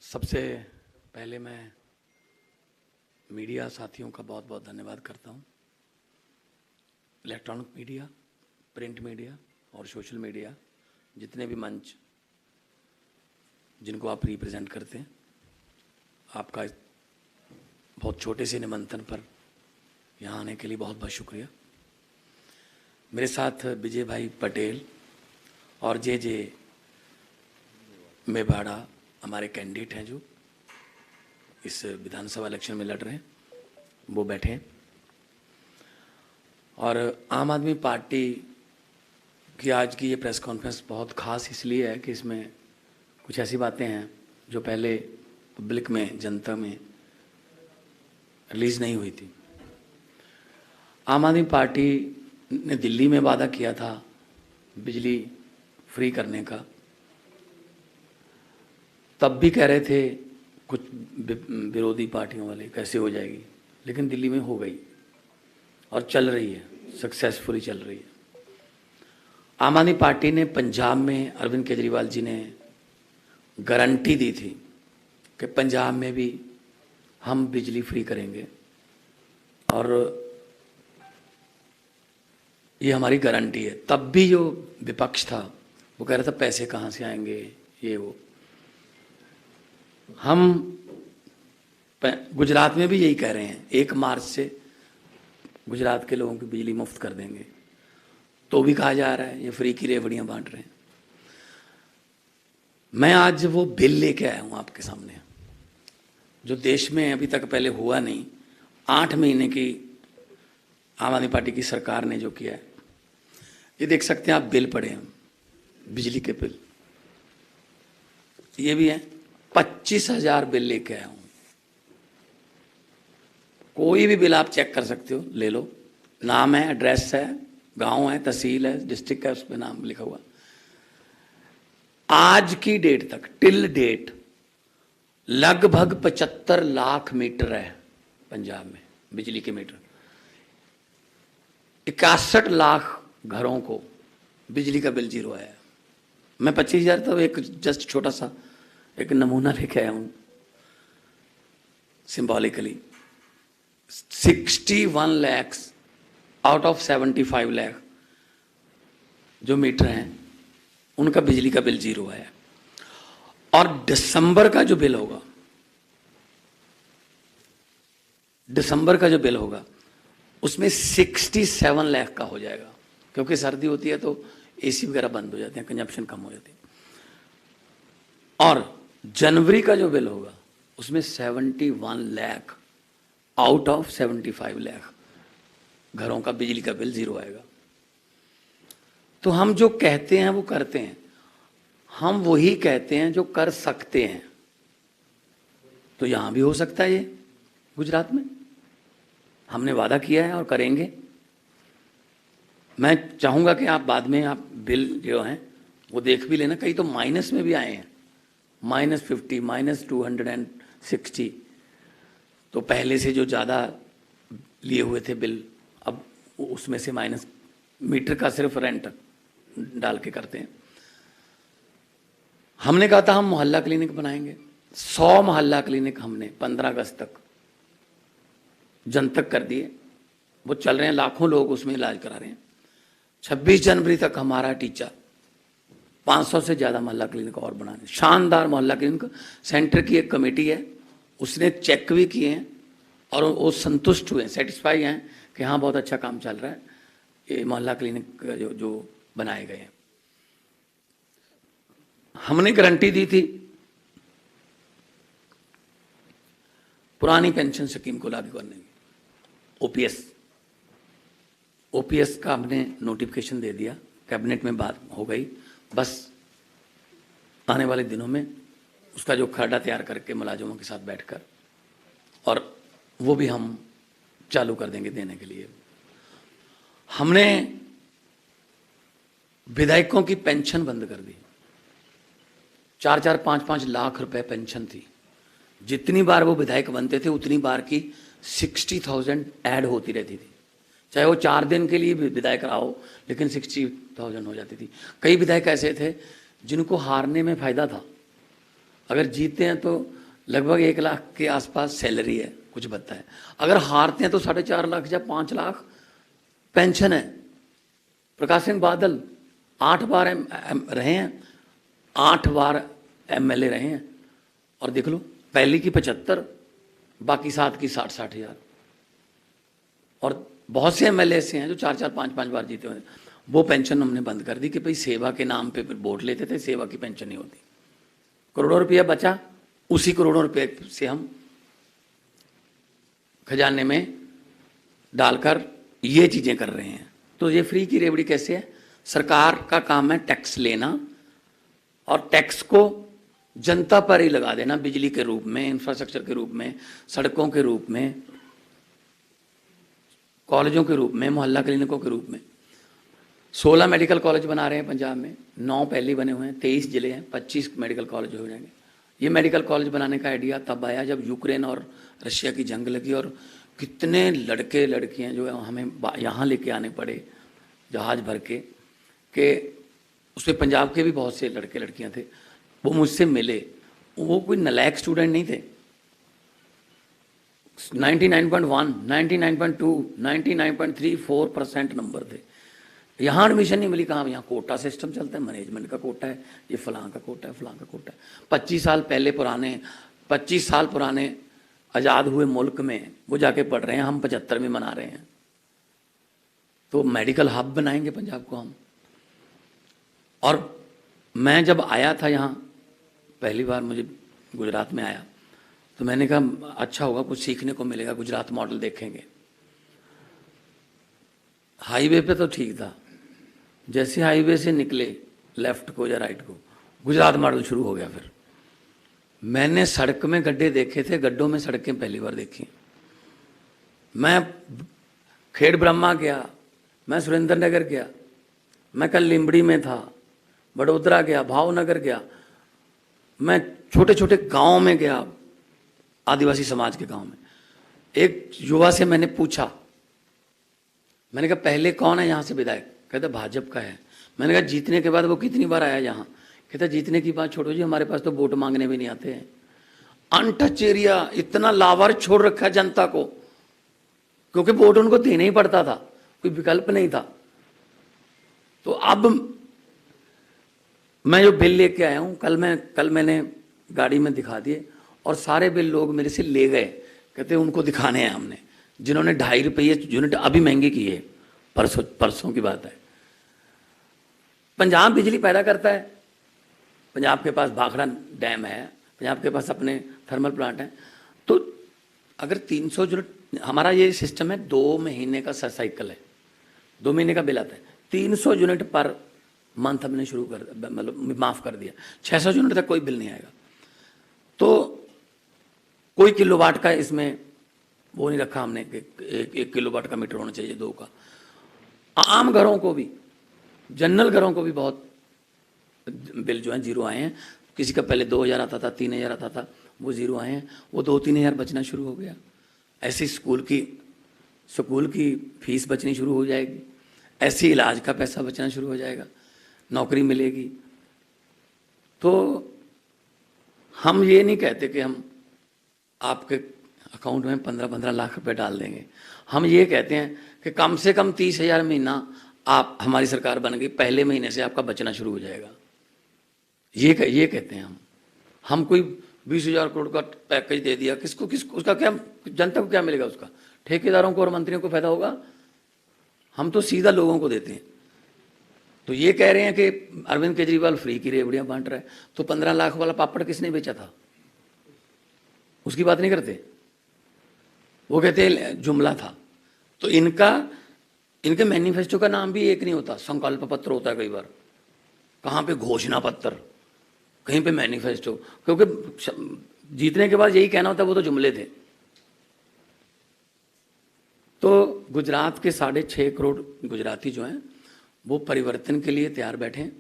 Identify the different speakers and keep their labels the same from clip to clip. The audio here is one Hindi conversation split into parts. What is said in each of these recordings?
Speaker 1: सबसे पहले मैं मीडिया साथियों का बहुत बहुत धन्यवाद करता हूं। इलेक्ट्रॉनिक मीडिया, प्रिंट मीडिया और सोशल मीडिया, जितने भी मंच जिनको आप रिप्रेजेंट करते हैं, आपका बहुत छोटे से निमंत्रण पर यहाँ आने के लिए बहुत बहुत शुक्रिया। मेरे साथ विजय भाई पटेल और जे मेवाड़ा हमारे कैंडिडेट हैं जो इस विधानसभा इलेक्शन में लड़ रहे हैं, वो बैठे हैं। और आम आदमी पार्टी की आज की ये प्रेस कॉन्फ्रेंस बहुत ख़ास इसलिए है कि इसमें कुछ ऐसी बातें हैं जो पहले पब्लिक में, जनता में रिलीज़ नहीं हुई थी। आम आदमी पार्टी ने दिल्ली में वादा किया था बिजली फ्री करने का। तब भी कह रहे थे कुछ विरोधी पार्टियों वाले कैसे हो जाएगी, लेकिन दिल्ली में हो गई और चल रही है, सक्सेसफुली चल रही है। आम आदमी पार्टी ने पंजाब में अरविंद केजरीवाल जी ने गारंटी दी थी कि पंजाब में भी हम बिजली फ्री करेंगे, और ये हमारी गारंटी है। तब भी जो विपक्ष था वो कह रहा था पैसे कहाँ से आएंगे, ये वो। हम गुजरात में भी यही कह रहे हैं, 1 मार्च से गुजरात के लोगों की बिजली मुफ्त कर देंगे, तो भी कहा जा रहा है ये फ्री की रेवड़ियां बांट रहे हैं। मैं आज वो बिल लेके आया हूं आपके सामने, जो देश में अभी तक पहले हुआ नहीं। 8 महीने की आम आदमी पार्टी की सरकार ने जो किया है, ये देख सकते हैं आप, बिल पड़े हैं बिजली के बिल, ये भी है। 25,000 बिल लेके आया हूं। कोई भी बिल आप चेक कर सकते हो, ले लो, नाम है, एड्रेस है, गांव है, तहसील है, डिस्ट्रिक्ट है, उस पर नाम लिखा हुआ। आज की डेट तक, टिल डेट, लगभग 75 लाख मीटर है पंजाब में बिजली के मीटर। 61 लाख घरों को बिजली का बिल जीरो आया। मैं 25,000 तो एक जस्ट छोटा सा एक नमूना लेके आया हूं symbolically. 61 lakh out of 75 lakh जो मीटर हैं, उनका बिजली का बिल जीरो आया। और दिसंबर का जो बिल होगा, दिसंबर का जो बिल होगा, उसमें 67 लाख का हो जाएगा, क्योंकि सर्दी होती है तो एसी वगैरह बंद हो जाते हैं, कंजप्शन कम हो जाती है। और जनवरी का जो बिल होगा उसमें 71 लाख आउट ऑफ 75 लाख घरों का बिजली का बिल जीरो आएगा। तो हम जो कहते हैं वो करते हैं, हम वही कहते हैं जो कर सकते हैं। तो यहां भी हो सकता है, ये गुजरात में हमने वादा किया है और करेंगे। मैं चाहूंगा कि आप बाद में आप बिल जो हैं वो देख भी लेना। कई तो माइनस में भी आए हैं, -50, -260। तो पहले से जो ज़्यादा लिए हुए थे बिल, अब उसमें से माइनस, मीटर का सिर्फ रेंट डाल के करते हैं। हमने कहा था हम मोहल्ला क्लिनिक बनाएंगे। 100 मोहल्ला क्लिनिक हमने 15 अगस्त तक जनतक कर दिए, वो चल रहे हैं, लाखों लोग उसमें इलाज करा रहे हैं। 26 जनवरी तक हमारा टीचा 500 से ज़्यादा मोहल्ला क्लिनिक और बनाने, शानदार मोहल्ला क्लिनिक। सेंटर की एक कमेटी है, उसने चेक भी किए हैं और वो संतुष्ट हुए, सेटिस्फाई हैं कि हाँ बहुत अच्छा काम चल रहा है ये मोहल्ला क्लिनिक जो बनाए गए हैं। हमने गारंटी दी थी पुरानी पेंशन स्कीम को लागू करने की, ओपीएस का हमने नोटिफिकेशन दे दिया, कैबिनेट में बात हो गई। बस आने वाले दिनों में उसका जो खर्डा तैयार करके मुलाजिमों के साथ बैठकर, और वो भी हम चालू कर देंगे देने के लिए। हमने विधायकों की पेंशन बंद कर दी। 4-4, 5-5 लाख रुपए पेंशन थी। जितनी बार वो विधायक बनते थे उतनी बार की 60,000 ऐड होती रहती थी। चाहे वो 4 दिन के लिए विधायक रहा हो, लेकिन 60,000 हो जाती थी। कई विधायक ऐसे थे जिनको हारने में फायदा था, अगर जीतते हैं तो लगभग 1 लाख के आसपास सैलरी है, कुछ बनता है। अगर हारते हैं तो 4.5 लाख या 5 लाख पेंशन है। प्रकाश सिंह बादल 8 बार रहे हैं, 8 बार एमएलए रहे हैं, और देख लो, पहली की 75, बाकी 7 की 60-60 हजार। और बहुत से एमएलए ऐसे हैं जो 4-4, 5-5 बार जीते हुए। वो पेंशन हमने बंद कर दी कि भाई सेवा के नाम पे वोट लेते थे, सेवा की पेंशन नहीं होती। करोड़ों रुपया बचा, उसी करोड़ों रुपये से हम खजाने में डालकर ये चीजें कर रहे हैं। तो ये फ्री की रेवड़ी कैसे है? सरकार का काम है टैक्स लेना, और टैक्स को जनता पर ही लगा देना, बिजली के रूप में, इंफ्रास्ट्रक्चर के रूप में, सड़कों के रूप में, कॉलेजों के रूप में, मोहल्ला क्लिनिकों के रूप में। 16 मेडिकल कॉलेज बना रहे हैं पंजाब में, 9 पहले बने हुए हैं, 23 जिले हैं, 25 मेडिकल कॉलेज हो जाएंगे। ये मेडिकल कॉलेज बनाने का आइडिया तब आया जब यूक्रेन और रशिया की जंग लगी, और कितने लड़के लड़कियां जो है हमें यहाँ लेके आने पड़े जहाज भर के उसमें पंजाब के भी बहुत से लड़के लड़कियां थे। वो मुझसे मिले, वो कोई नलायक स्टूडेंट नहीं थे। 99.1, 99.2, 99.34% नंबर थे। यहाँ एडमिशन नहीं मिली। कहाँ? यहाँ कोटा सिस्टम चलता है, मैनेजमेंट का कोटा है, ये फलां का कोटा है, फलां का कोटा है। 25 साल पुराने आज़ाद हुए मुल्क में वो जाके पढ़ रहे हैं, हम 75 में मना रहे हैं। तो मेडिकल हब बनाएंगे पंजाब को हम। और मैं जब आया था यहाँ पहली बार, मुझे गुजरात में आया, तो मैंने कहा अच्छा होगा, कुछ सीखने को मिलेगा, गुजरात मॉडल देखेंगे। हाईवे पे तो ठीक था, जैसे हाईवे से निकले लेफ्ट को या राइट को, गुजरात मॉडल शुरू हो गया। फिर मैंने सड़क में गड्ढे देखे थे, गड्ढों में सड़कें पहली बार देखी। मैं खेड़ ब्रह्मा गया, मैं सुरेंद्र नगर गया, मैं कल लिम्बड़ी में था, बड़ोदरा गया, भावनगर गया, मैं छोटे छोटे गांव में गया, आदिवासी समाज के गांव में। एक युवा से मैंने पूछा, मैंने कहा पहले कौन है यहाँ से विधायक? कहता भाजपा का है। मैंने कहा जीतने के बाद वो कितनी बार आया यहाँ? कहता जीतने की बात छोड़ो जी, हमारे पास तो वोट मांगने भी नहीं आते हैं। अनटच एरिया, इतना लावार छोड़ रखा जनता को, क्योंकि वोट उनको देना ही पड़ता था, कोई विकल्प नहीं था। तो अब मैं जो बिल लेके आया हूँ, कल मैंने गाड़ी में दिखा दिए, और सारे बिल लोग मेरे से ले गए, कहते उनको दिखाने हैं हमने, जिन्होंने 2.5 रुपये यूनिट अभी महंगे किए, परसों की बात है। पंजाब बिजली पैदा करता है, पंजाब के पास भाखड़ा डैम है, पंजाब के पास अपने थर्मल प्लांट है। तो अगर 300 यूनिट, हमारा ये सिस्टम है, 2 महीने का साइकिल है, 2 महीने का बिल आता है, 300 यूनिट पर मंथ हमने शुरू कर, मतलब माफ़ कर दिया। 600 यूनिट तक कोई बिल नहीं आएगा। तो कोई किलोवाट का इसमें वो नहीं रखा हमने कि 1 किलोवाट का मीटर होना चाहिए, 2 का। आम घरों को भी, जनरल घरों को भी बहुत बिल जो है जीरो आए हैं। किसी का पहले 2,000 आता था, 3,000 आता था, वो जीरो आए हैं, वो 2-3 हज़ार बचना शुरू हो गया। ऐसे स्कूल की फीस बचनी शुरू हो जाएगी, ऐसे इलाज का पैसा बचना शुरू हो जाएगा, नौकरी मिलेगी। तो हम ये नहीं कहते कि हम आपके अकाउंट में 15-15 लाख रुपए डाल देंगे। हम ये कहते हैं कि कम से कम 30,000 महीना आप, हमारी सरकार बन गई, पहले महीने से आपका बचना शुरू हो जाएगा। ये कहते हैं हम कोई 20,000 करोड़ का पैकेज दे दिया, किसको उसका क्या, जनता को क्या मिलेगा? उसका ठेकेदारों को और मंत्रियों को फायदा होगा। हम तो सीधा लोगों को देते हैं। तो ये कह रहे हैं कि अरविंद केजरीवाल फ्री की रेवड़ियां बांट रहा है, तो 15 लाख वाला पापड़ किसने बेचा था? उसकी बात नहीं करते, वो कहते हैं जुमला था। तो इनके मैनिफेस्टो का नाम भी एक नहीं होता, संकल्प पत्र होता है कई बार, कहाँ पे घोषणा पत्र, कहीं पे मैनिफेस्टो, क्योंकि जीतने के बाद यही कहना होता है वो तो जुमले थे। तो गुजरात के 6.5 करोड़ गुजराती जो हैं वो परिवर्तन के लिए तैयार बैठे हैं।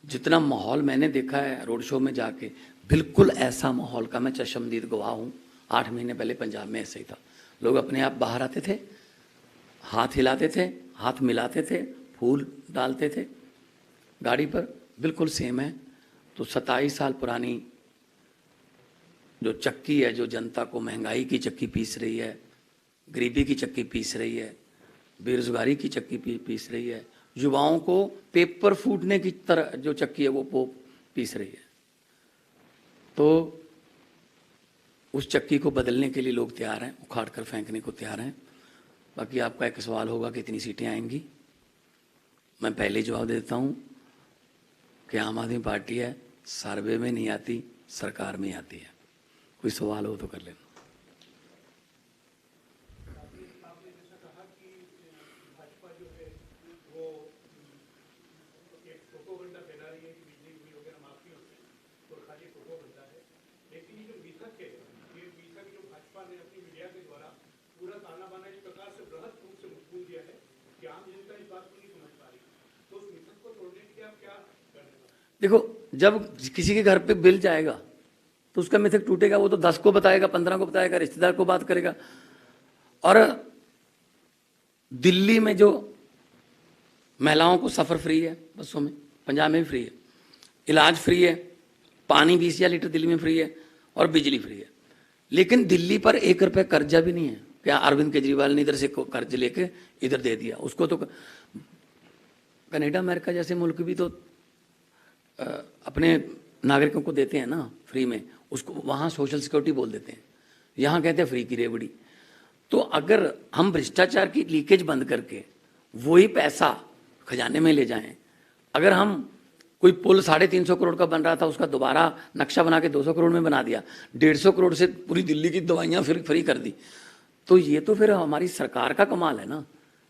Speaker 1: जितना माहौल मैंने देखा है रोड शो में जाके, बिल्कुल ऐसा माहौल का मैं चश्मदीद गवाह हूँ। 8 महीने पहले पंजाब में ऐसे ही था, लोग अपने आप बाहर आते थे, हाथ हिलाते थे, हाथ मिलाते थे, फूल डालते थे गाड़ी पर, बिल्कुल सेम है। तो 27 साल पुरानी जो चक्की है, जो जनता को महंगाई की चक्की पीस रही है, गरीबी की चक्की पीस रही है, बेरोजगारी की चक्की पीस रही है, युवाओं को पेपर फूटने की तरह जो चक्की है वो पीस रही है, तो उस चक्की को बदलने के लिए लोग तैयार हैं, उखाड़ कर फेंकने को तैयार हैं। बाकी आपका एक सवाल होगा कितनी सीटें आएंगी, मैं पहले जवाब देता हूँ कि आम आदमी पार्टी है, सर्वे में नहीं आती, सरकार में आती है। कोई सवाल हो तो कर लेना। देखो, जब किसी के घर पे बिल जाएगा तो उसका मिथक टूटेगा, वो तो 10 को बताएगा, 15 को बताएगा, रिश्तेदार को बात करेगा। और दिल्ली में जो महिलाओं को सफ़र फ्री है बसों में, पंजाब में भी फ्री है, इलाज फ्री है, पानी 20,000 लीटर दिल्ली में फ्री है और बिजली फ्री है। लेकिन दिल्ली पर 1 रुपये कर्जा भी नहीं है। क्या अरविंद केजरीवाल ने इधर से कर्ज लेके इधर दे दिया उसको? तो कनाडा अमेरिका जैसे मुल्क भी तो अपने नागरिकों को देते हैं ना फ्री में, उसको वहाँ सोशल सिक्योरिटी बोल देते हैं, यहाँ कहते हैं फ्री की रेवड़ी। तो अगर हम भ्रष्टाचार की लीकेज बंद करके वही पैसा खजाने में ले जाएं, अगर हम कोई पुल 350 करोड़ का बन रहा था उसका दोबारा नक्शा बना के 200 करोड़ में बना दिया, 150 करोड़ से पूरी दिल्ली की दवाइयाँ फिर फ्री कर दी, तो ये तो फिर हमारी सरकार का कमाल है ना।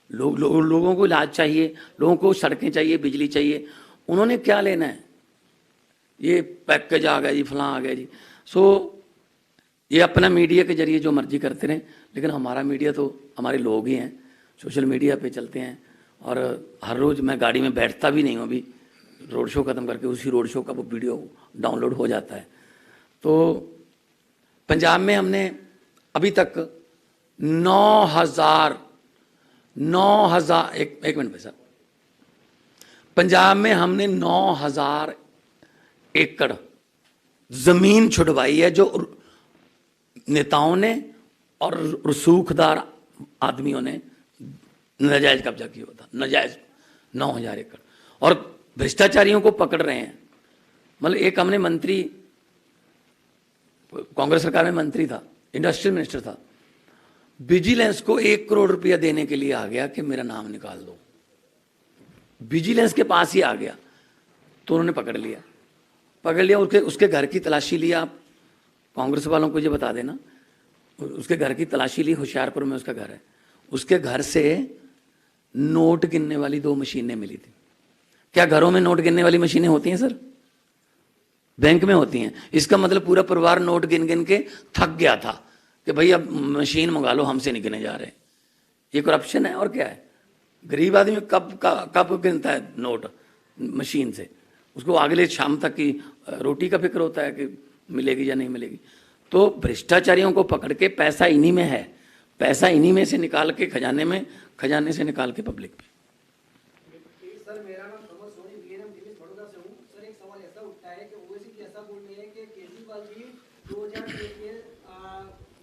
Speaker 1: लोगों को इलाज चाहिए, लोगों को सड़कें चाहिए, बिजली चाहिए, उन्होंने क्या लेना है? ये पैकेज आ गया जी, फलां आ गया जी। सो ये अपना मीडिया के जरिए जो मर्जी करते रहें, लेकिन हमारा मीडिया तो हमारे लोग ही हैं, सोशल मीडिया पे चलते हैं। और हर रोज़ मैं गाड़ी में बैठता भी नहीं हूँ, अभी रोड शो ख़त्म करके उसी रोड शो का वो वीडियो डाउनलोड हो जाता है। तो पंजाब में हमने अभी तक 9,000 एक मिनट पैसा, पंजाब में हमने 9,000 एकड़ जमीन छुड़वाई है, जो नेताओं ने और रसूखदार आदमियों ने नाजायज कब्जा किया था, नाजायज 9,000 एकड़। और भ्रष्टाचारियों को पकड़ रहे हैं। मतलब एक हमने मंत्री, कांग्रेस सरकार में मंत्री था, इंडस्ट्रियल मिनिस्टर था, विजिलेंस को 1 करोड़ रुपया देने के लिए आ गया कि मेरा नाम निकाल दो, विजिलेंस के पास ही आ गया, तो उन्होंने पकड़ लिया। उसके घर की तलाशी ली। आप कांग्रेस वालों को ये बता देना, उसके घर की तलाशी ली, होशियारपुर में उसका घर है, उसके घर से नोट गिनने वाली 2 मशीनें मिली थी। क्या घरों में नोट गिनने वाली मशीनें होती हैं सर? बैंक में होती हैं। इसका मतलब पूरा परिवार नोट गिन गिन के थक गया था कि भाई अब मशीन मंगा लो, हमसे नहीं गिने जा रहे। ये करप्शन है और क्या है? गरीब आदमी कब गिनता है नोट मशीन से? उसको अगले शाम तक की रोटी का फिक्र होता है कि मिलेगी या नहीं मिलेगी। तो भ्रष्टाचारियों को पकड़ के पैसा इन्हीं में है, पैसा इन्हीं में से निकाल के खजाने से निकाल के पब्लिक पे।
Speaker 2: सर मेरा नाम समर सोनी, बीएनएम दिल्ली बड़ौदा से हूँ। सर एक सवाल ऐसा उठता है कि ओवैसी जी ऐसा बोल रहे हैं कि केजरीवाल जी 2001 में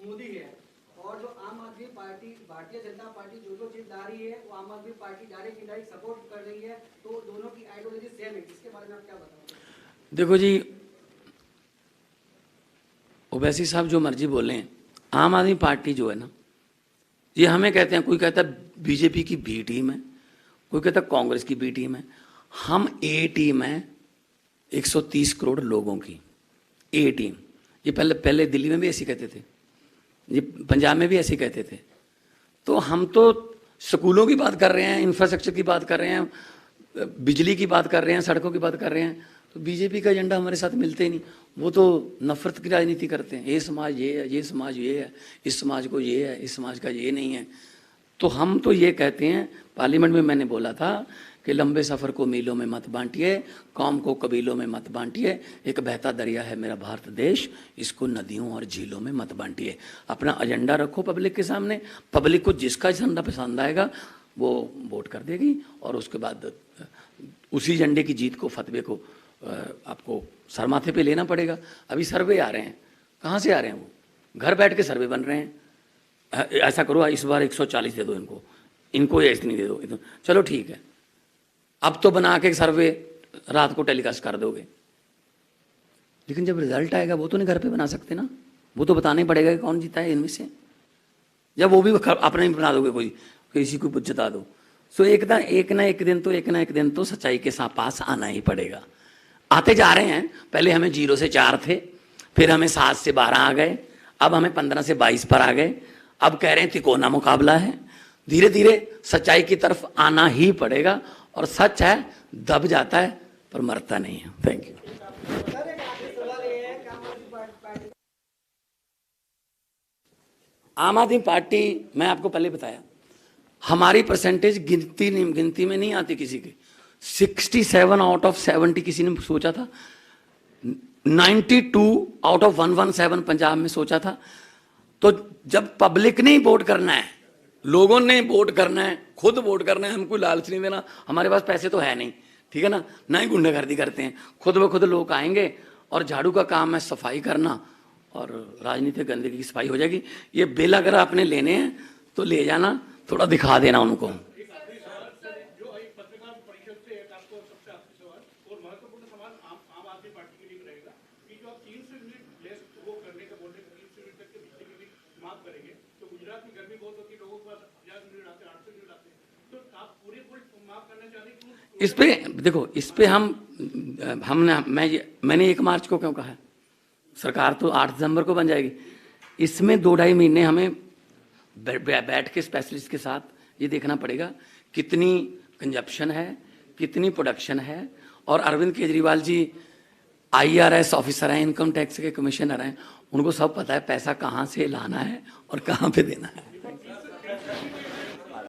Speaker 2: मोदी है, और जो आम आदमी पार्टी, भारतीय जनता पार्टी जो चीज ला रही है वो आम आदमी पार्टी डायरेक्ट इनडायरेक्ट सपोर्ट कर रही है, तो दोनों की आइडियोलॉजी सेम है। इसके बारे में आप क्या बताओगे?
Speaker 1: देखो जी, ओवैसी साहब जो मर्जी बोलें, आम आदमी पार्टी जो है ना, ये हमें कहते हैं, कोई कहता है बीजेपी की बी टीम है, कोई कहता है कांग्रेस की बी टीम है। हम ए टीम है 130 करोड़ लोगों की ए टीम। ये पहले दिल्ली में भी ऐसे कहते थे, ये पंजाब में भी ऐसे कहते थे। तो हम तो स्कूलों की बात कर रहे हैं, इंफ्रास्ट्रक्चर की बात कर रहे हैं, बिजली की बात कर रहे हैं, सड़कों की बात कर रहे हैं। तो बीजेपी का एजेंडा हमारे साथ मिलते ही नहीं। वो तो नफरत की राजनीति करते हैं, ये समाज ये है, ये समाज ये है, इस समाज को ये है, इस समाज का ये नहीं है। तो हम तो ये कहते हैं, पार्लियामेंट में मैंने बोला था कि लंबे सफ़र को मीलों में मत बांटिए, कौम को कबीलों में मत बांटिए, एक बहता दरिया है मेरा भारत देश, इसको नदियों और झीलों में मत बांटिए। अपना एजेंडा रखो पब्लिक के सामने, पब्लिक को जिसका एजेंडा पसंद आएगा वो वोट कर देगी, और उसके बाद उसी एजेंडे की जीत को, फतवे को आपको सर माथे पे लेना पड़ेगा। अभी सर्वे आ रहे हैं, कहाँ से आ रहे हैं वो? घर बैठ के सर्वे बन रहे हैं, ऐसा करो इस बार 140 दे दो इनको, इनको ये इतनी दे दो, चलो ठीक है। अब तो बना के सर्वे रात को टेलीकास्ट कर दोगे, लेकिन जब रिजल्ट आएगा वो तो नहीं घर पे बना सकते ना, वो तो बताना ही पड़ेगा कि कौन जीता है इनमें से। जब वो भी अपने ही बना दोगे, कोई किसी को जता दो, सो एक ना एक दिन तो सच्चाई के साथ पास आना ही पड़ेगा। आते जा रहे हैं, पहले हमें 0 से 4 थे, फिर हमें 7 से 12 आ गए, अब हमें 15 से 22 पर आ गए, अब कह रहे हैं तिकोना मुकाबला है। धीरे धीरे सच्चाई की तरफ आना ही पड़ेगा, और सच है दब जाता है पर मरता नहीं है। Thank you.
Speaker 2: सर एक आखिरी सवाल ये है कि आम आदमी पार्टी
Speaker 1: आम आदमी पार्टी, मैं आपको पहले बताया, हमारी परसेंटेज गिनती में नहीं आती किसी की। 67 आउट ऑफ 70 किसी ने सोचा था, 92 आउट ऑफ 117 पंजाब में सोचा था। तो जब पब्लिक ने वोट करना है, लोगों ने वोट करना है, खुद वोट करना है, हमको लालच नहीं देना, हमारे पास पैसे तो है नहीं, ठीक है ना ही गुंडागर्दी करते हैं, खुद ब खुद लोग आएंगे और झाड़ू का काम है सफाई करना, और राजनीतिक गंदगी की सफाई हो जाएगी। ये बिल अगर आपने लेने हैं तो ले जाना, थोड़ा दिखा देना उनको। इस पे देखो, इस पे मैंने 1 मार्च को क्यों कहा है, सरकार तो 8 दिसंबर को बन जाएगी। इसमें 2-2.5 महीने हमें बैठ के स्पेशलिस्ट के साथ ये देखना पड़ेगा कितनी कंजप्शन है, कितनी प्रोडक्शन है। और अरविंद केजरीवाल जी IRS ऑफिसर हैं, इनकम टैक्स के कमिश्नर हैं, उनको सब पता है पैसा कहाँ से लाना है और कहाँ पे देना है।